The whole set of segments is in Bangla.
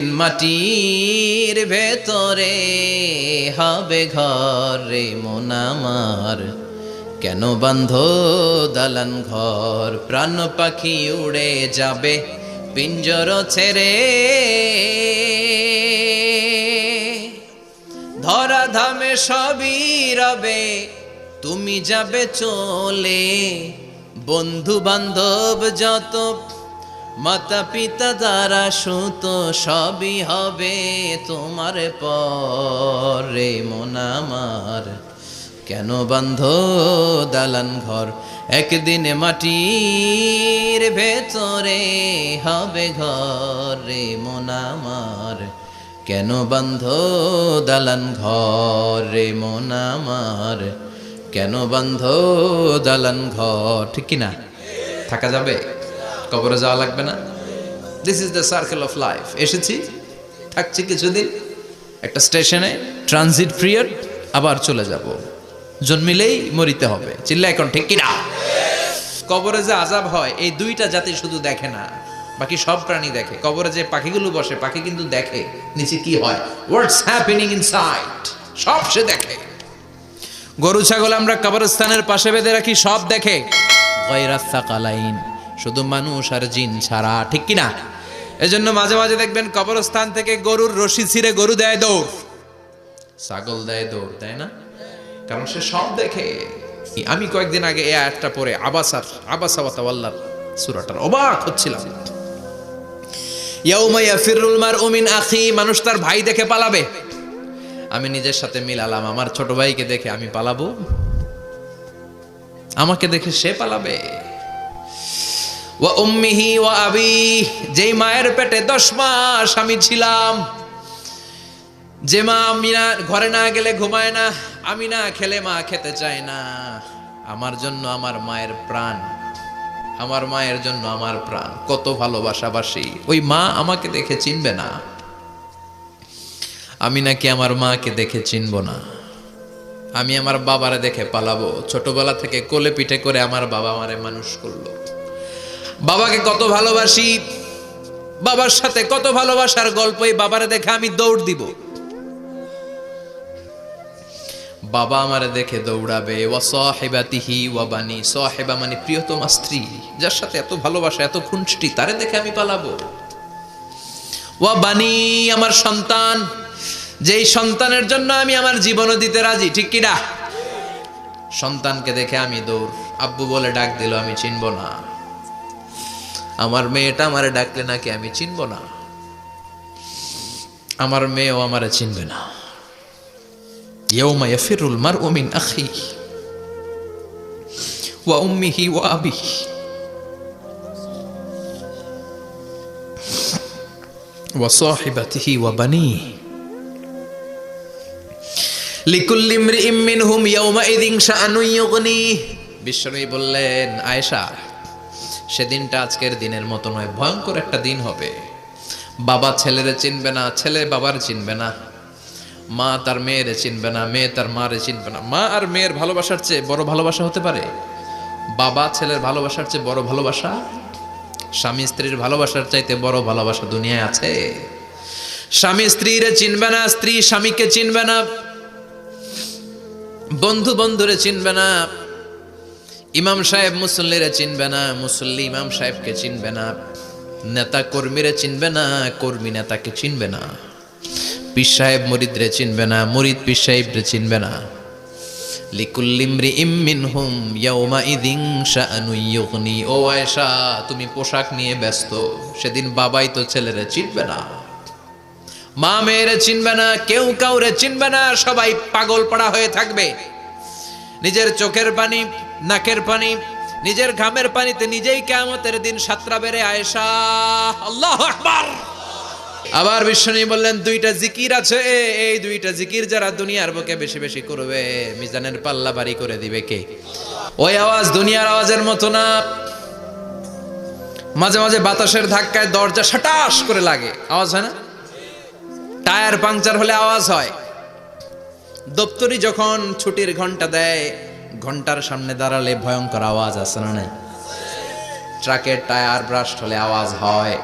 মাটির ভেতরে হবে ঘর রে মন আমার, কেন বান্ধ দালান ঘর? প্রাণ পাখি উড়ে যাবে পিঞ্জর ছেড়ে, ধরা ধামে সবই রবে তুমি যাবে চলে। বন্ধু বান্ধব যত, মাতা পিতা দ্বারা সুত, সবই হবে তোমার পরে মন আমার, কেন বান্ধ দালান ঘর? একদিন মাটির ভেতরে হবে ঘর রে মন আমার, কেন বান্ধ দালান ঘর রে মন আমার, কেন বান্ধ দালান ঘর? ঠিক কিনা? থাকা যাবে? কবরে যাওয়া লাগবে না? This is the circle of life. এসেছি, থাকছি কিছুদিন, একটা স্টেশনে ট্রানজিট পিরিয়ড, আবার চলে যাব। জন্মিলেই মরিতে হবে। চিল্লা এখন ঠিক কিনা? কবরে যে আযাব হয় এই দুইটা জাতি শুধু দেখে না, বাকি সব প্রাণী দেখে। কবরে যে পাখিগুলো বসে, পাখি কিন্তু দেখে নিচে কি হয়, হোয়াটস হ্যাপেনিং ইনসাইড, সব সে দেখে। গরু ছাগল আমরা কবরস্থানের পাশে বেঁধে রাখি, সব দেখে। গায়রাস সাকালাইন, শুধু মানুষ আর জিন ছাড়া। ঠিক কিনা? এজন্য মাঝে মাঝে দেখবেন কবরস্থান থেকে গরুর রশি ছিঁড়ে গরু দেয় দৌড়, ছাগল দেয় দৌড়, তাই না? কারণ সে সব দেখে। আমি কয়েকদিন আগে এই আয়াতটা পড়ে আবাসা ওয়া তাওয়াল্লা সূরাটার অবাক হচ্ছিলাম। ইয়াউমা ইয়াফিরুল মারউ মিন আখি, মানুষ তার ভাই দেখে পালাবে। আমি নিজের সাথে মিলালাম, আমার ছোট ভাইকে দেখে আমি পালাবো? আমাকে দেখে সে পালাবে? ওয়া উম্মিহি ওয়া আবি, যেই মায়ের পেটে 10 মাস আমি ছিলাম, যে মা আমি না ঘরে না গেলে ঘুমায় না, আমি না খেলে মা খেতে চায় না, আমার জন্য আমার মায়ের প্রাণ, আমার মায়ের জন্য আমার প্রাণ, কত ভালোবাসাবাসি। ওই মা আমাকে দেখে চিনবে না, আমি নাকি আমার মাকে দেখে চিনব না। আমি আমার বাবারে দেখে পালাবো। ছোটবেলা থেকে কোলে পিঠে করে আমার বাবা আমারে মানুষ করলো। বাবাকে কত ভালোবাসি, বাবার সাথে কত ভালোবাসার গল্প, এই বাবারে দেখে আমি দৌড় দিব। বাবা আমারে দেখে দৌড়াবে। ওয়া সাহিবাতিহি ওয়া বানি, সাহিবা মানে প্রিয়তমা স্ত্রী, যার সাথে এত ভালোবাসা, এত খুনষ্টি, তারে দেখে আমি পালাবো। ওয়া বানি, আমার সন্তান, যেই সন্তানের জন্য আমি আমার জীবনও দিতে রাজি। ঠিক কিনা? সন্তানকে দেখে আমি দৌড়। আব্বু বলে ডাক দিল, আমি চিনব না। আমার মেয়েটা আমারে ডাকলে নাকি আমি চিনব না, আমার মেয়েও আমারে চিনবে না। ইয়াউমা ইয়াফিরুল মারউ মিন আখিহি ওয়া উম্মিহি ওয়া আবিহি ওয়া সাহিবাতিহি ওয়া বানিহি লিকুল্লি ইমরিইম মিনহুম ইয়াউমাইযিন শাআনুন ইউগনিহি। বিশ্বনবী বললেন, আয়েশা, সেদিনটা আজকের দিনের মতো নয়, ভয়ঙ্কর একটা দিন হবে। বাবা ছেলেরে চিনবে না, ছেলে বাবার চিনবে না, মা তার মেয়েরে চিনবে না, মেয়ে তার মারে চিনবে না। মা আর মেয়ের ভালোবাসার চেয়ে বড় ভালোবাসা হতে পারে? বাবা ছেলের ভালোবাসার চেয়ে বড় ভালোবাসা? স্বামী স্ত্রীর ভালোবাসার চাইতে বড় ভালোবাসা দুনিয়ায় আছে? স্বামী স্ত্রীরে চিনবে না, স্ত্রী স্বামীকে চিনবে না, বন্ধু বন্ধুরে চিনবে না, ইমাম সাহেব মুসল্লিরে চিনবে না, মুসল্লি ইমাম সাহেবকে চিনবে না, নেতা কর্মীরে চিনবে না, কর্মী নেতাকে চিনবে না, পীর সাহেব মুরিদরে চিনবে না, মুরিদ পীর সাহেবরে চিনবে না। লিকুল্লি ইমরিইম মিনহুম ইয়াউমাইযিন শাআনুন ইউগনি। ও আয়েশা, তুমি পোশাক নিয়ে ব্যস্ত, সেদিন বাবাই তো ছেলেরে চিনবে না, মা মেয়েরে চিনবে না, কেউ কাউরে চিনবে না, সবাই পাগল পড়া হয়ে থাকবে। নিজের চোখের পানি, নাকের পানি, নিজের ঘামের পানিতে নিজেই কিয়ামতের দিন সাতরা বেড়ে। আয়েশা, আল্লাহু আকবার। আবার বিশ্বনবী বললেন, 2টা জিকির আছে, এই 2টা জিকির যারা দুনিয়ার বুকে বেশি বেশি করবে, মিজানের পাল্লা ভারী করে দিবে কে? ওই আওয়াজ দুনিয়ার আওয়াজের মতো না। মাঝে মাঝে বাতাসের ধাক্কায় দরজা সাটাস করে লাগে, আওয়াজ হয় না? টায়ার পাংচার হলে আওয়াজ হয়। দপ্তরি যখন ছুটির ঘন্টা দেয়, ঘন্টার সামনে দাঁড়ালে ভয়ঙ্কর আওয়াজ আছে না? ট্রাকের টায়ার ব্রাস্ট হলে আওয়াজ হয়।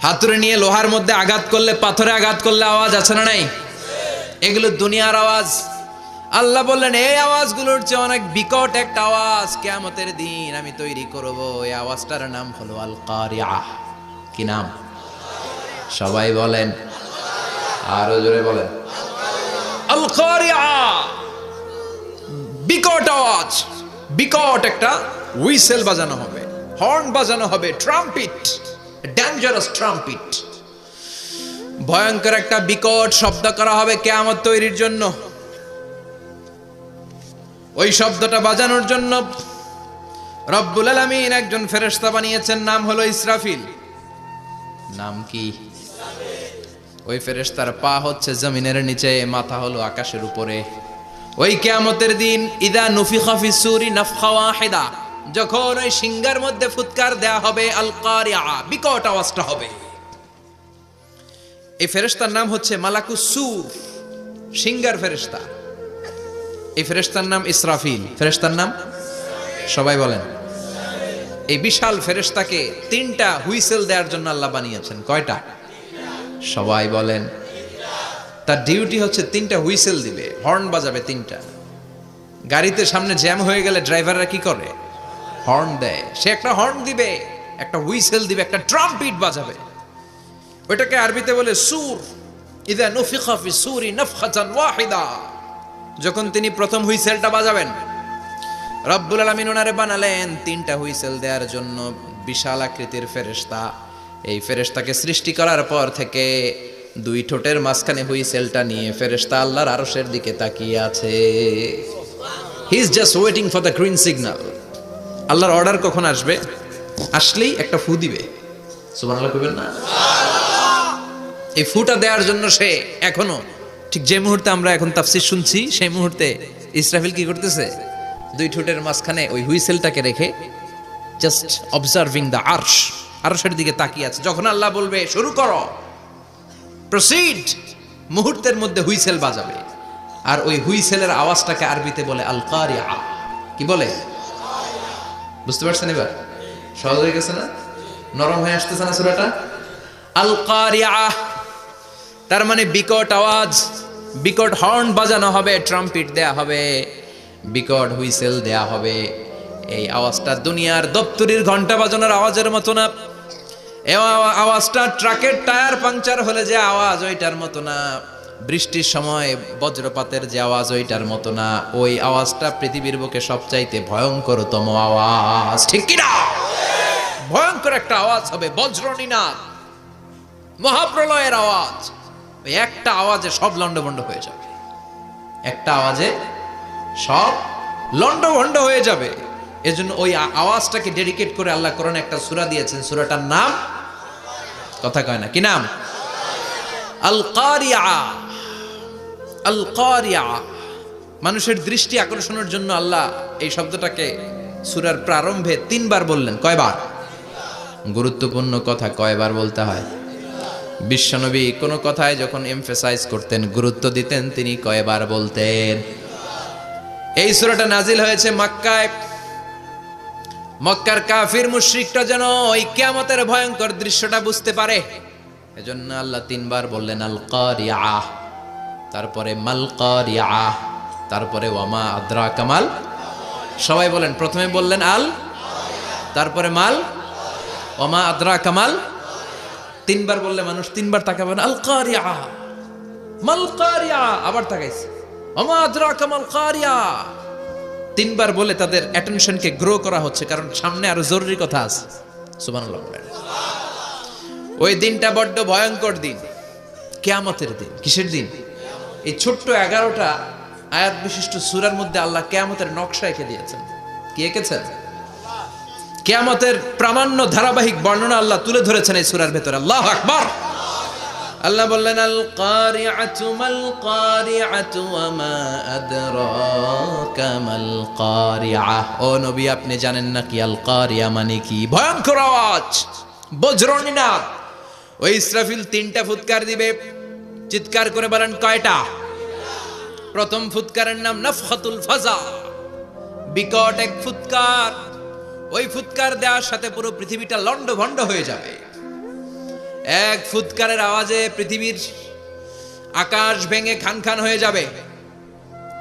হাতুড়ে নিয়ে লোহার মধ্যে আঘাত করলে, পাথরে আঘাত করলে আওয়াজ আছে না নাই? এগুলো দুনিয়ার আওয়াজ। আল্লাহ বললেন এই আওয়াজগুলোর চেয়ে অনেক বিকট একটা আওয়াজ কিয়ামতের দিন আমি তৈরি করব। এই আওয়াজটার নাম হলো আল কারিআহ। কি নাম? সবাই বলেন, আরো জোরে বলেন, আল কারিআহ। বিকট আওয়াজ, বিকট একটা হুইসেল বাজানো হবে, হর্ন বাজানো হবে, ট্রাম্পিট, ডেঞ্জারাস ট্রাম্পিট। ভয়ঙ্কর একটা বিকট শব্দ করা হবে কিয়ামত তৈরির জন্য। ওই শব্দটা বাজানোর জন্য রব্বুল আলামিন একজন ফেরেশতা বানিয়েছেন, নাম হলো ইসরাফিল। নাম কি? ওই ফেরেশতার পা হচ্ছে জমিনের নিচে, মাথা হলো আকাশের উপরে। ওই কিয়ামতের দিন ইদা নুফিখা ফিস সূরি নাফখা ওয়াহিদা, যখন ওই সিংহার মধ্যে ফুৎকার দেয়া হবে, আল কারিআহ, বিকট আওয়াজটা হবে। এই ফেরেশতার নাম হচ্ছে মালাকুস সূর, সিংহার ফেরেশতা। এই ফেরেশতার নাম ইসরাফিল। ফেরেশতার নাম সবাই বলেন। এই বিশাল ফেরেশতাকে তিনটা হুইসেল দেওয়ার জন্য আল্লাহ বানিয়েছেন। কয়টা? সবাই বলেন। তার ডিউটি হচ্ছে তিনটা হুইসেল দিবে, হর্ন বাজাবে তিনটা। গাড়িতে সামনে জ্যাম হয়ে গেলে ড্রাইভাররা কি করে? হর্ন দেয়। সে একটা হর্ন দিবে, একটা হুইসেল দিবে, একটা ট্রাম্পিট বাজাবে। ওইটাকে আরবিতে বলে সূর। ইদা নুফিখা ফিস সূরি নাফখাতান ওয়াহিদা, যখন তিনি প্রথম হুইসেলটা বাজাবেন, রব্বুল আলামিন ওনারে বানালেন তিনটা হুইসেল দেওয়ার জন্য বিশাল আকৃতির ফেরেশতা। এই ফেরেশতাকে সৃষ্টি করার পর থেকে দুই ঠোঁটের মাঝখানে হুইসেলটা নিয়ে ফেরেশতা আল্লাহর আরশের দিকে তাকিয়ে আছে। He is just waiting for the green signal. আল্লাহর অর্ডার কখন আসবে, আসলেই একটা ফু দিবে। সুবহানাল্লাহ কইবেন না? এই ফুটা দেওয়ার জন্য সে এখনো, ঠিক যে মুহূর্তে আমরা এখন তাফসীর শুনছি, সেই মুহূর্তে ইসরাফিল কি করতেছে? দুই ঠোঁটের মাঝখানে ওই হুইসেলটাকে রেখে জাস্ট অবজার্ভিং দ্য আরশ, আরশের দিকে তাকিয়ে আছে। যখন আল্লাহ বলবে শুরু করো, প্রসিড, মুহূর্তের মধ্যে হুইসেল বাজাবে। আর ওই হুইসেলের আওয়াজটাকে আরবিতে বলে আল কারিআহ। কি বলে? বুঝতে পারছেন এবার? সহজ হয়ে গেছে না? নরম হয়ে আসতেছে না সূরাটা? আল কারিআহ তার মানে বিকট আওয়াজ, বিকট হর্ন বাজানো হবে, ট্রাম্পিট দেয়া হবে, বিকট হুইসেল দেয়া হবে। এই আওয়াজটা দুনিয়ার দপ্তরির ঘন্টা বাজানোর আওয়াজের মতো না। এই আওয়াজটা ট্রাকের টায়ার পাংচার হলে যে আওয়াজ, ওইটার মতো না। বৃষ্টির সময় বজ্রপাতের যে আওয়াজ, ওইটার মতো না। ওই আওয়াজটা পৃথিবীর বুকে সবচাইতে ভয়ঙ্করতম আওয়াজ। ঠিক কিনা? ভয়ঙ্কর একটা আওয়াজ হবে, বজ্রনিনাদ, মহাপ্রলয়ের আওয়াজ। ওই একটা আওয়াজে সব লন্ডভন্ড হয়ে যাবে। একটা আওয়াজে সব লন্ডভন্ড হয়ে যাবে। এজন্য ওই আওয়াজটাকে ডেডিকেট করে আল্লাহ কোরআনে একটা সূরা দিয়েছেন। সূরাটার নাম, কথা কয় না, কি নাম? আল কারিআহ। আল কারিআহ। মানুষের দৃষ্টি আকর্ষণের জন্য আল্লাহ এই শব্দটাকে সূরার প্রারম্ভে 3 বার বললেন। কয়বার? গুরুত্বপূর্ণ কথা কয়বার বলতে হয়? বিশ্বনবী কোনো কথায় যখন এমফাসাইজ করতেন, গুরুত্ব দিতেন, তিনি কয়বার বলতেন? এই সূরাটা নাজিল হয়েছে মক্কায়। মক্কার কাফির মুশরিকরা যেন ওই কিয়ামতের ভয়ঙ্কর দৃশ্যটা বুঝতে পারে, এজন্য আল্লাহ 3 বার বললেন আল কারিআহ, তারপরে মাল কারিআহ, তারপরে ওয়ামা আদরাকা মাল। সবাই বলেন, প্রথমে বললেন আল, তারপরে মাল, ওয়ামা আদরাকা মাল। 3 বার বললে মানুষ 3 বার তাকাবে না। আল কারিআহ, মাল কারিআহ, আবার তাকাইছে, ওয়ামা আদরাকা মাল কারিআহ। 3 বার বলে তাদের অ্যাটেনশনকে গ্রো করা হচ্ছে, কারণ সামনে আরো জরুরি কথা আছে। সুবহানাল্লাহ। ওই দিনটা বড্ড ভয়ঙ্কর দিন, কিয়ামতের দিন। কিসের দিন? এই ছোট্ট 11টা আয়াত বিশিষ্ট সূরার মধ্যে আল্লাহ কিয়ামতের নকশা এঁকে দিয়েছেন। কি এঁকেছেন? কিয়ামতের প্রামাণ্য ধারাবাহিক বর্ণনা আল্লাহ তুলে ধরেছেন এই সূরার ভেতরে। আল্লাহু আকবার। আল্লাহ বললেন আল কারিআতু মাল কারিআতু ওয়া মা আদরাকা মাল কারিআহ। ও নবী, আপনি জানেন না কি আল কারিআ মানে কি? ভয়ঙ্কর আওয়াজ, বজ্রনিনাদ। ওই ইসরাফিল 3টা ফুৎকার দিবে। চিৎকার করে বলেন কয়টা? প্রথম ফুৎকারের নাম নাফখাতুল ফাজা, বিকট এক ফুৎকার। ওই ফুৎকার দেওয়ার সাথে পুরো পৃথিবীটা লন্ডভন্ড হয়ে যাবে। এক ফুৎকারের আওয়াজে পৃথিবীর আকাশ ভেঙে খান খান হয়ে যাবে,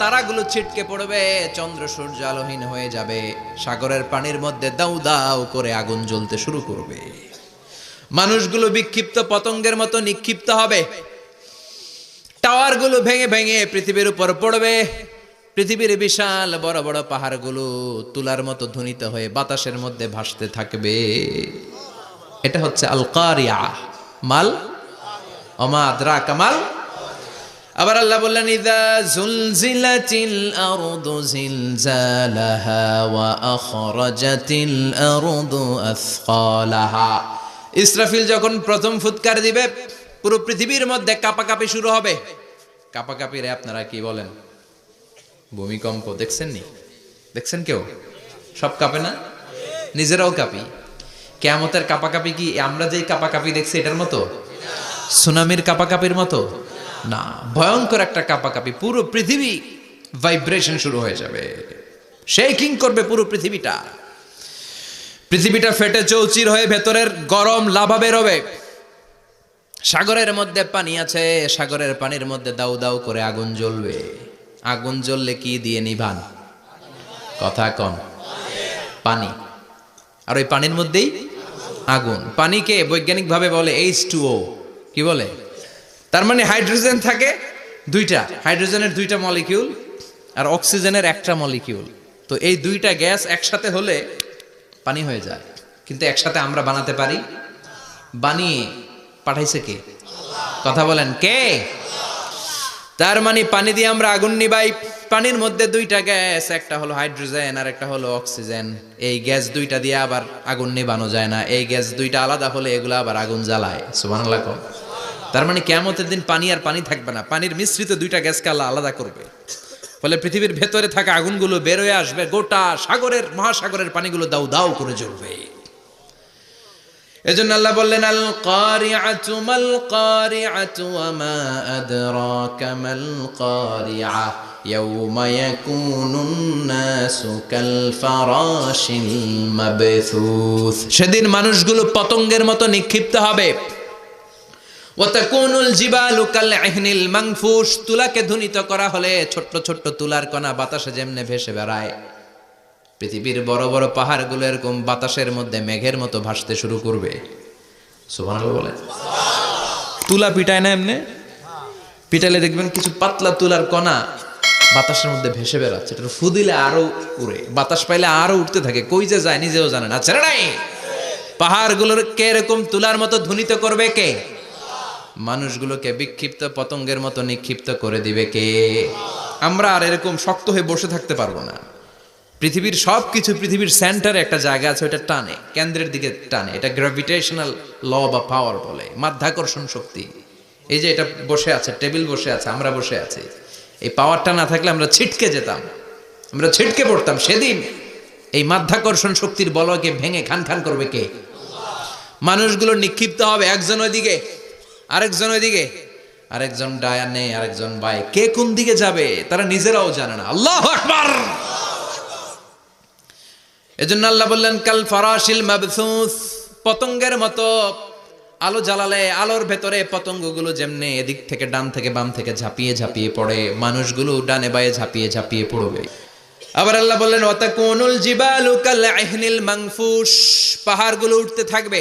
তারাগুলো ছিটকে পড়বে, চন্দ্র সূর্য আলোহীন হয়ে যাবে, সাগরের পানির মধ্যে দাউ দাউ করে আগুন জ্বলতে শুরু করবে, মানুষগুলো বিক্ষিপ্ত পতঙ্গের মতো নিক্ষিপ্ত হবে, টাওয়ারগুলো ভেঙে ভেঙে পৃথিবীর উপর পড়বে, পৃথিবীর বিশাল বড় বড় পাহাড়গুলো তুলার মতো ধ্বনিত হয়ে বাতাসের মধ্যে ভাসতে থাকবে। এটা হচ্ছে আল কারিয়া। মাল ওমা আদরাকা মাল। আবার আল্লাহ বললেন ইযা যুলজিলাতিল আরদু জিলজালাহা ওয়া আখরাজাতিল আরদু আসকালাহা। ইসরাফিল যখন প্রথম ফুৎকার দিবে পুরো পৃথিবীর মধ্যে কাঁপাকাঁপি শুরু হবে। কাঁপাকাঁপিরে আপনারা কি বলেন? ভূমিকম্প দেখছেন নি? দেখছেন কেউ? সব কাঁপে না? নিজেরাও কাঁপি। কিয়ামতের কাঁপাকাঁপি কি আমরা যেই কাঁপাকাঁপি দেখছি এটার মতো? সুনামির কাঁপাকাঁপির মতো না, ভয়ঙ্কর একটা কাঁপাকাঁপি। পুরো পৃথিবী ভাইব্রেশন শুরু হয়ে যাবে, শেকিং করবে পুরো পৃথিবীটা। পৃথিবীটা ফেটে চৌচির হয়ে ভেতরের গরম লাভা বের হবে। সাগরের মধ্যে পানি আছে, সাগরের পানির মধ্যে দাউ দাউ করে আগুন জ্বলবে। আগুন জ্বললে কি দিয়ে নিভান? কথা কন। পানি। আর ওই পানির মধ্যেই আগুন। পানিকে বৈজ্ঞানিকভাবে বলে H2O। কি বলে? তার মানে হাইড্রোজেন থাকে দুইটা, হাইড্রোজেনের দুইটা মলিকিউল আর অক্সিজেনের একটা মলিকিউল। তো এই দুইটা গ্যাস একসাথে হলে পানি হয়ে যায়। কিন্তু একসাথে আমরা বানাতে পারি? বানিয়ে পাঠাইছে কে? কথা বলেন কে? তার মানে পানি দিয়ে আমরা আগুন নিবাই। পানির মধ্যে দুইটা গ্যাস, একটা হলো হাইড্রোজেন আর একটা হলো অক্সিজেন। এই গ্যাস দুইটা দিয়ে আবার আগুন নিবানো যায় না, এই গ্যাস দুইটা আলাদা হলে এগুলো আবার আগুন জ্বালায়। সুবহানাল্লাহ। তার মানে কিয়ামতের দিন পানি আর পানি থাকবে না, পানির মিশ্রিত দুইটা গ্যাসকে আল্লাহ আলাদা করবে। ফলে পৃথিবীর ভেতরে থাকা আগুনগুলো বের হয়ে আসবে, গোটা সাগরের মহাসাগরের পানিগুলো দাউ দাউ করে জ্বলবে। এজন্য আল্লাহ বললেন আল কারিআতু মাল কারিআতু ওয়া মা আদরাকা মাল কারিআ ইয়াউমা ইয়াকুনুন নাসু কাল ফারাশিল মাবথুস। সেদিন মানুষগুলো পতঙ্গের মতো নিক্ষিপ্ত হবে। ওয়া তাকুনুল জিবালু কাল ইহনিল মানফুশ। তুলাকে ধ্বনিত করা হলে ছোট্ট ছোট্ট তুলার কণা বাতাসে যেমনে ভেসে বেড়ায়, পৃথিবীর বড় বড় পাহাড়গুলো এরকম বাতাসের মধ্যে মেঘের মতো ভাসতে শুরু করবে। সুবহানাল্লাহ বলেন। তুলা পিটায় না এমনি? পিটাইলে দেখবেন কিছু পাতলা তুলার কণা বাতাসের মধ্যে ভেসে বেড়াচ্ছে, এটা ফু দিলে আরো উড়ে, বাতাস পাইলে আরো উঠতে থাকে, কই যে যায় নিজেও জানে না। ছেড়ে নাই। পাহাড়গুলোকে এরকম তুলার মতো ধ্বনিত করবে কে? মানুষগুলোকে বিক্ষিপ্ত পতঙ্গের মতো নিক্ষিপ্ত করে দিবে কে? আমরা আর এরকম শক্ত হয়ে বসে থাকতে পারবো না। পৃথিবীর সব কিছু, পৃথিবীর সেন্টারে একটা জায়গা আছে, ওটা টানে, কেন্দ্রের দিকে টানে। এটা গ্র্যাভিটেশনাল ল বা পাওয়ার বলে, মাধ্যাকর্ষণ শক্তি। এই যে এটা বসে আছে, টেবিল বসে আছে, আমরা বসে আছি, এই পাওয়ারটা না থাকলে আমরা ছিটকে যেতাম, আমরা ছিটকে পড়তাম। সেদিন এই মাধ্যাকর্ষণ শক্তির বলয়কে ভেঙে খান খান করবে কে? মানুষগুলো নিক্ষিপ্ত হবে, একজন ওইদিকে, আরেকজন ওইদিকে, আরেকজন ডায়ানে, আরেকজন বাই। কে কোন দিকে যাবে তারা নিজেরাও জানে না। আল্লাহু আকবার। এজন্য আল্লাহ বললেন কাল ফারাশিল মাবথুস। পতঙ্গের মতো আলো জ্বালালে আলোর ভেতরে পতঙ্গগুলো যেমনে এদিক থেকে ডান থেকে বাম থেকে ঝাঁপিয়ে ঝাঁপিয়ে পড়ে, মানুষগুলো ডানে বায়ে ঝাঁপিয়ে ঝাঁপিয়ে পড়বে। আবার আল্লাহ বললেন ওয়া তাকুনুল জিবালু কাল ইহনিল মানফুশ। পাহাড়গুলো উঠতে থাকবে,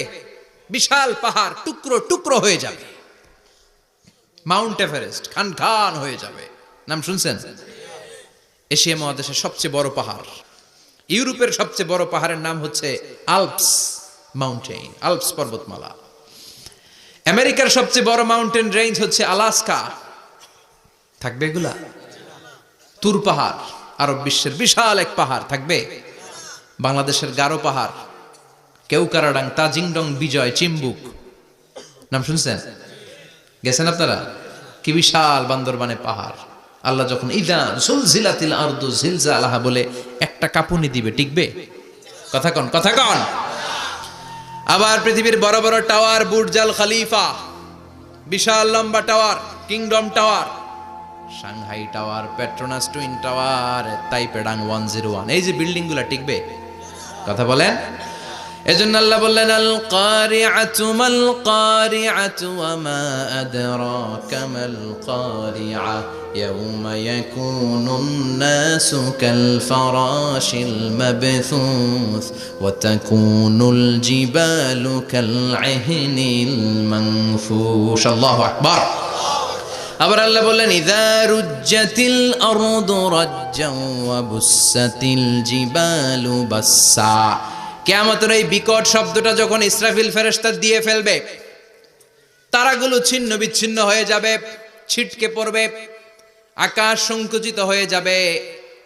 বিশাল পাহাড় টুকরো টুকরো হয়ে যাবে। মাউন্ট এভারেস্ট খান খান হয়ে যাবে। নাম শুনছেন? এশিয়া মহাদেশের সবচেয়ে বড় পাহাড়। ইউরোপের সবচেয়ে বড় পাহাড়ের নাম হচ্ছে আল্পস মাউন্টেন, আল্পস পর্বতমালা। আমেরিকার সবচেয়ে বড় মাউন্টেন রেঞ্জ হচ্ছে আলাস্কা। থাকবে এগুলা? তুর পাহাড় আরব বিশ্বের বিশাল এক পাহাড় থাকবে। বাংলাদেশের গারো পাহাড়, কেউকারাডাং, তাজিংডং, বিজয়, চিম্বুক, নাম শুনছেন? গেছেন আপনারা? কি বিশাল বান্দরবানে পাহাড়। আল্লাহ যখন ইদা জুলজিলাতিল আরদু জিলজালাহা বলে একটা কাঁপুনি দিবে, টিকবে? কথা কন, কথা কন। আবার পৃথিবীর বড় বড় টাওয়ার, বুর্জ আল খলিফা, বিশাল লম্বা tower, Kingdom tower, Shanghai tower, Petronas twin tower, তাইপেডাং 101, এই যে বিল্ডিং গুলা টিকবে? কথা বলেন। এজন্য আল্লাহ বললেন আল কারিআতু মাল কারিআতু ওয়া মা আদরাকা মাল কারিআ ইয়াউমা ইয়াকুনুন নাসু কাল ফারাশিল মাবথুস ওয়া তাকুনুল জিবালু কাল ইহনিল মানফুশ। আল্লাহু আকবার। আবার আল্লাহ বললেন ইযা রুজ্জাতিল আরদু রাজ্জাও ওয়া বুসাতিল জিবালু বাসসা। কিয়ামতের এই বিকট শব্দটা যখন ইসরাফিল ফেরেশতা দিয়ে ফেলবে, তারাগুলো ছিন্ন বিচ্ছিন্ন হয়ে যাবে, ছিটকে পড়বে, আকাশ সংকুচিত হয়ে যাবে।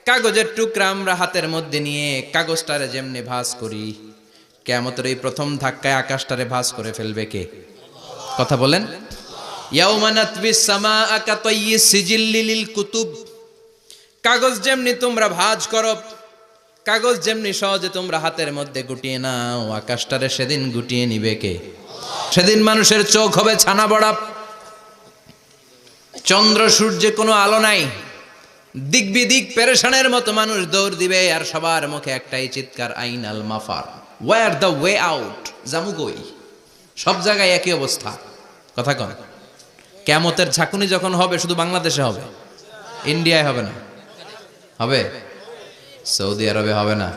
কাগজের টুকরা আমরা হাতের মধ্যে নিয়ে কাগজটারে যেমনি ভাঁজ করি, কিয়ামতের এই প্রথম ধাক্কায় আকাশটারে ভাঁজ করে ফেলবে কে? কথা বলেন। ইয়াউমা নাতবিস সামাআ কাতাইয়িস সিজিল্লি লিল কুতুব। কাগজ যেমনি তোমরা ভাঁজ করো, কাগজ যেমনি সহজে তোমরা হাতের মধ্যে গুটিয়ে নাও, আকাশটারে সেদিন গুটিয়ে নিবে কে? সেদিন মানুষের চোখ হবে ছানা বড়া, চন্দ্র সূর্যে কোনো আলো নাই, দিক বিদিক পেরেশানের মতো মানুষ দৌড় দিবে, আর সবার মুখে একটাই চিৎকার, আইনাল মাফার, ওয়ার দ্য ওয়ে আউট, জামু কই? সব জায়গায় একই অবস্থা। কথা কন। কিয়ামতের ঝাঁকুনি যখন হবে শুধু বাংলাদেশে হবে, ইন্ডিয়ায় হবে না, হবে সৌদি আরবে হবে না,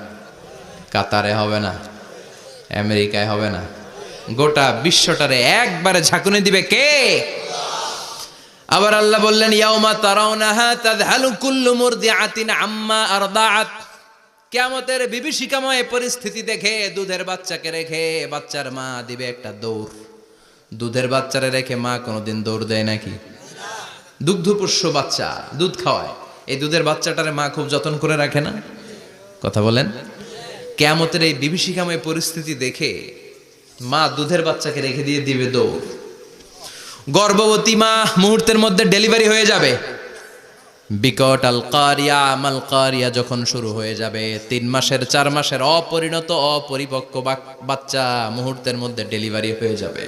কাতারে হবে না, আমেরিকায় হবে না, গোটা বিশ্বটারে একবারে ঝাঁকুনি দিবে কে? আবার আল্লাহ বললেন ইয়াউমা তারাউনাহা তাযহালু কুল্লু মুরদিআতিন আম্মা আরদাআত। কিয়ামতের বিভীষিকাময় পরিস্থিতি দেখে দুধের বাচ্চাকে রেখে বাচ্চার মা দিবে একটা দৌড়। দুধের বাচ্চারে রেখে মা কোনোদিন দৌড় দেয় নাকি? দুগ্ধপোষ্য বাচ্চা, দুধ খাওয়ায়, এই দুধের বাচ্চাটারে মা খুব যত্ন করে রাখে না? কথা বলেন। কিয়ামতের এই বিভীষিকাময় পরিস্থিতি দেখে মা দুধের বাচ্চাকে রেখে দিয়ে দিবে দৌড়। গর্ভবতী মা মুহূর্তের মধ্যে ডেলিভারি হয়ে যাবে। বিকট আল কারিয়া মাল কারিয়া যখন শুরু হয়ে যাবে, 3 মাসের 4 মাসের অপরিণত অপরিপক্ক বাচ্চা মুহূর্তের মধ্যে ডেলিভারি হয়ে যাবে।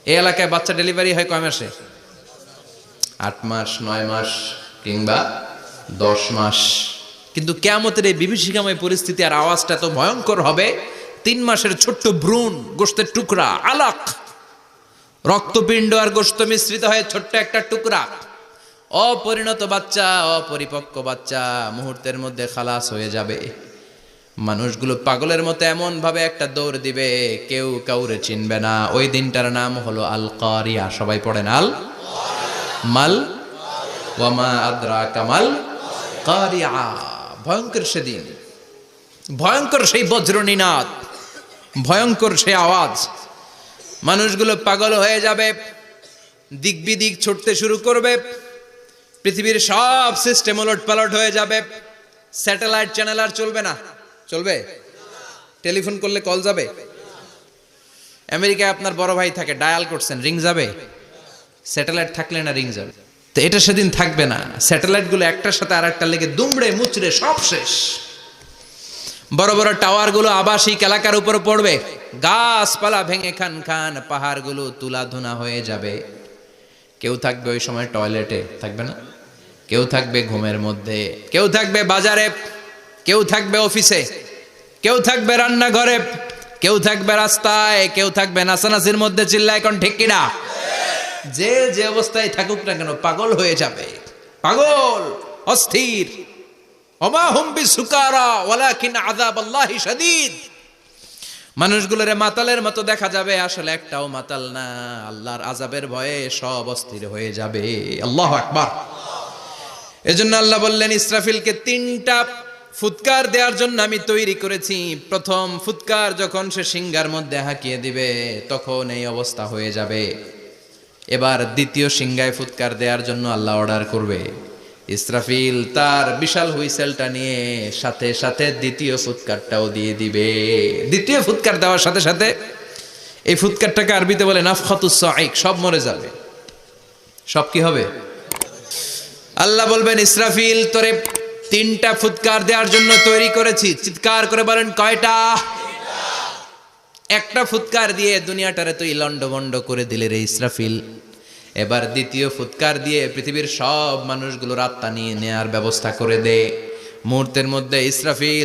এই এলাকায় বাচ্চা ডেলিভারি হয় কয় মাসে? 8 মাস, 9 মাস কিংবা 10 মাস। কিন্তু কিয়ামতের এই বিভীষিকাময় পরিস্থিতি আর আওয়াজটা তো ভয়ঙ্কর হবে। 3 মাসের ছোট্ট ভ্রূণ, গোশতের টুকরা, আলাক, রক্তপিণ্ড আর গোশত মিশ্রিত হয়ে ছোট্ট একটা টুকরা, অপরিণত বাচ্চা, অপরিপক্ক বাচ্চা মুহূর্তের মধ্যে খালাস হয়ে যাবে। মানুষগুলো পাগলের মতো এমন ভাবে একটা দৌড় দিবে, কেউ কাউরে চিনবে না। ওই দিনটার নাম হলো আল কারিয়া। সবাই পড়েন আল মাল ওয়া মা আদরাকা মাল কারিয়া। ভয়ঙ্কর সেদিন, ভয়ঙ্কর সেই বজ্রনিনাদ, ভয়ঙ্কর সেই আওয়াজ। মানুষগুলো পাগল হয়ে যাবে, দিক বিদিক ছুটতে শুরু করবে, পৃথিবীর সব সিস্টেম ওলট পালট হয়ে যাবে। স্যাটেলাইট চ্যানেল আর চলবে না। চলবে? টেলিফোন করলে কল যাবে? আমেরিকায় আপনার বড় ভাই থাকে, ডায়াল করছেন, রিং যাবে? স্যাটেলাইট থাকলে না রিং যাবে? তো এটা সেদিন থাকবে না। স্যাটেলাইট গুলো একটার সাথে আর একটা লেগে দুমড়ে মুচড়ে সব শেষ। বড় বড় টাওয়ার গুলো আবাসিক এলাকার উপর পড়বে, গাছপালা ভেঙে খান খান, পাহাড় গুলো তুলাধুনা হয়ে যাবে। কেউ থাকবে ওই সময় টয়লেটে, থাকবে না? কেউ থাকবে ঘুমের মধ্যে, কেউ থাকবে বাজারে, কেউ থাকবে অফিসে, কেউ থাকবে রান্নাঘরে, কেউ থাকবে রাস্তায়, কেউ থাকবে নাচানাচির মধ্যে। চিল্লায় এখন ঠিক কিনা? যে যে অবস্থায় থাকুক না কেন পাগল হয়ে যাবে, পাগল, অস্থির। ওমা হুম বিসুকারা ওয়ালাকিন আযাবাল্লাহি শাদীদ। মানুষগুলোরে মাতালের মতো দেখা যাবে, আসলে একটাও মাতাল না। আল্লাহর আযাবের ভয়ে সব অস্থির হয়ে যাবে। আল্লাহু আকবার। এজন্য আল্লাহ বললেন ইসরাফিলকে 3টা ফুৎকার দেওয়ার জন্য আমি তৈরি করেছি। প্রথম ফুৎকার যখন সে সিংহার মধ্যে হাঁকিয়ে দিবে তখন এই অবস্থা হয়ে যাবে। এবার দ্বিতীয় সিংহায় ফুৎকার দেওয়ার জন্য আল্লাহ অর্ডার করবে। ইসরাফিল তার বিশাল হুইসেলটা নিয়ে সাথে সাথে দ্বিতীয় ফুৎকারটাও দিয়ে দিবে। দ্বিতীয় ফুৎকার দেওয়ার সাথে সাথে এই ফুৎকারটাকে আরবিতে বলে নাফখাতুস সাঈক, সব মরে যাবে। সব কি হবে? আল্লাহ বলবেন ইসরাফিল তোরে 3টা ফুৎকার দেওয়ার জন্য তৈরি করেছি। চিৎকার করে বলেন কয়টা? একটা ফুৎকার দিয়ে দুনিয়াটারে তুই লন্ডভন্ড করে দিলে রে ইসরাফিল। এবার দ্বিতীয় ফুৎকার দিয়ে পৃথিবীর সব মানুষগুলোর আত্মা নিয়ে নেয়ার ব্যবস্থা করে দে। মুহূর্তের মধ্যে ইসরাফিল